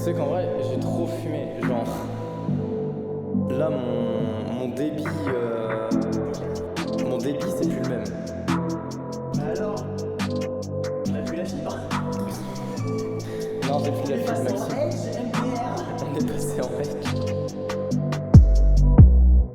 sais qu'en vrai, j'ai trop fumé. Genre, là, mon débit, c'est plus le même. Alors, on a plus la fibre. Non, j'ai plus la fibre, Maxime. MDR. On est passé en règle.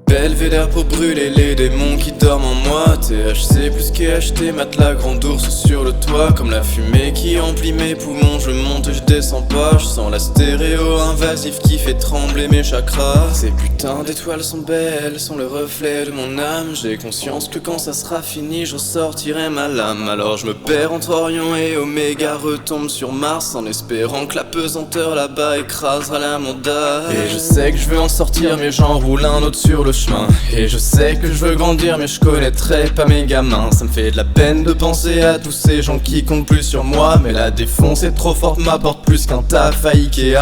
Belvédère pour brûler les démons qui dorment en moi. THC plus qu'acheter, matelas grand ours sur le toit. Comme la fumée qui emplit mes poumons, je monte, je descends pas. Je sens la stéréo invasive qui fait trembler mes chakras. Ces putains d'étoiles sont belles, sont le reflet de mon âme. J'ai conscience que quand ça sera fini, je ressortirai ma lame. Alors je me perds entre Orion et Oméga, retombe sur Mars en espérant que la pesanteur là-bas écrasera la montagne. Et je sais que je veux en sortir, mais j'en roule un autre sur le chemin. Et je sais que je veux grandir, mais je connaîtrai pas mes gamins. Ça me fait de la peine de penser à tous ces gens qui comptent plus sur moi. Mais la défonce est trop forte, m'apporte plus qu'un taf à Ikea.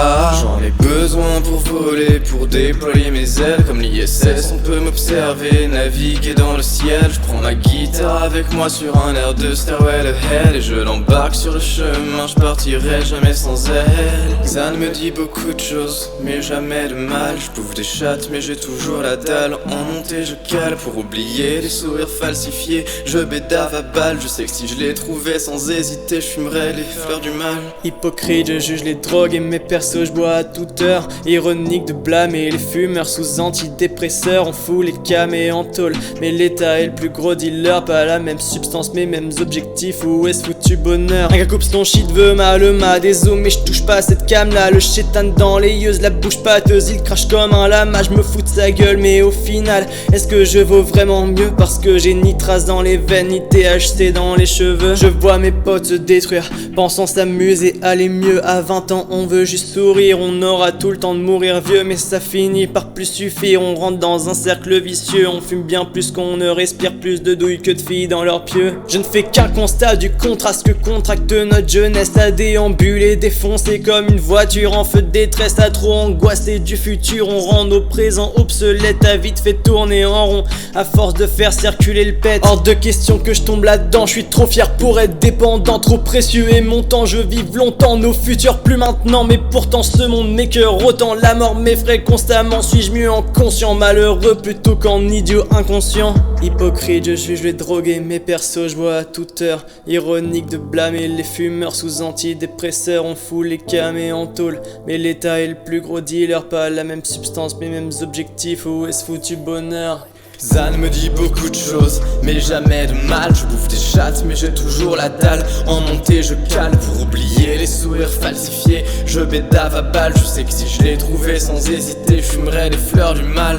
J'en ai besoin pour voler, pour déployer mes ailes. Comme l'ISS, on peut m'observer, naviguer dans le ciel. Je prends ma guitare avec moi sur un air de Stairway to Hell. Et je l'embarque sur le chemin, je partirai jamais sans elle. Ça me dit beaucoup de choses, mais jamais de mal. Je bouffe des chattes, mais j'ai toujours la dalle. En montée je cale pour oublier les sourires falsifiés. Je bédave à balles, je sais que si je les trouvais sans hésiter, je fumerais les fleurs du mal. Hypocrite, je juge les drogues et mes persos, je bois à toute heure. Ironique de blâmer les fumeurs sous antidépresseurs. On fout les cams et en tôle, mais l'état est le plus gros dealer. Pas la même substance, mais mêmes objectifs. Où est-ce foutu bonheur? Un gars coupe son shit veut mal, m'a des os, mais je touche pas cette cam là. Le chétan dans les yeux, la bouche pâteuse, il crache comme un lama. Je me fous de sa gueule, mais au final, est-ce que je vaux vraiment mieux? Parce que j'ai ni trace dans les veines, ni THC dans les cheveux. Je vois mes potes se détruire, pensant s'amuser, aller mieux. À 20 ans, on veut juste sourire. On aura tout le temps de mourir vieux, mais ça finit par plus suffire. On rentre dans un cercle vicieux, on fume bien plus qu'on ne respire. Plus de douilles que de filles dans leurs pieux. Je ne fais qu'un constat du contraste que contracte notre jeunesse. À déambuler, défoncer comme une voiture en feu de détresse. À trop angoisser du futur, on rend nos présents obsolètes. À vite fait tourner en rond, à force de faire circuler le pet. Hors de question que je tombe là-dedans, je suis trop fier pour être dépendant. Trop précieux et mon temps, je vive longtemps. Nos futurs plus maintenant, mais pourtant ce monde m'écœure autant. La mort m'effraie constamment, suis-je mieux en conscient malheureux plutôt qu'en idiot inconscient? Hypocrite, je juge les drogués, mes persos, je bois à toute heure. Ironique de blâmer les fumeurs sous antidépresseurs. On fout les cams et en tôle, mais l'état est le plus gros dealer. Pas la même substance, mais mêmes objectifs. Où est-ce foutu bonheur? Zan me dit beaucoup de choses, mais jamais de mal. Je bouffe des chattes, mais j'ai toujours la dalle. En montée je cale pour oublier les sourires falsifiés. Je bédave à balles, je sais que si je les trouvais sans hésiter, je fumerais les fleurs du mal.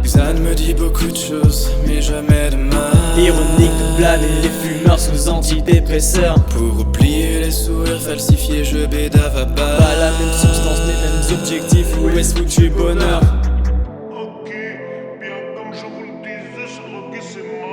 Zan me dit beaucoup de choses, mais jamais de mal. Ironique de blâmer les fumeurs sous antidépresseurs. Pour oublier les sourires falsifiés, je bédave à balles. Pas la même substance, mais mêmes objectifs. Où est-ce foutu bonheur? Ok, bien comme je vous le disais, se droguer c'est mal.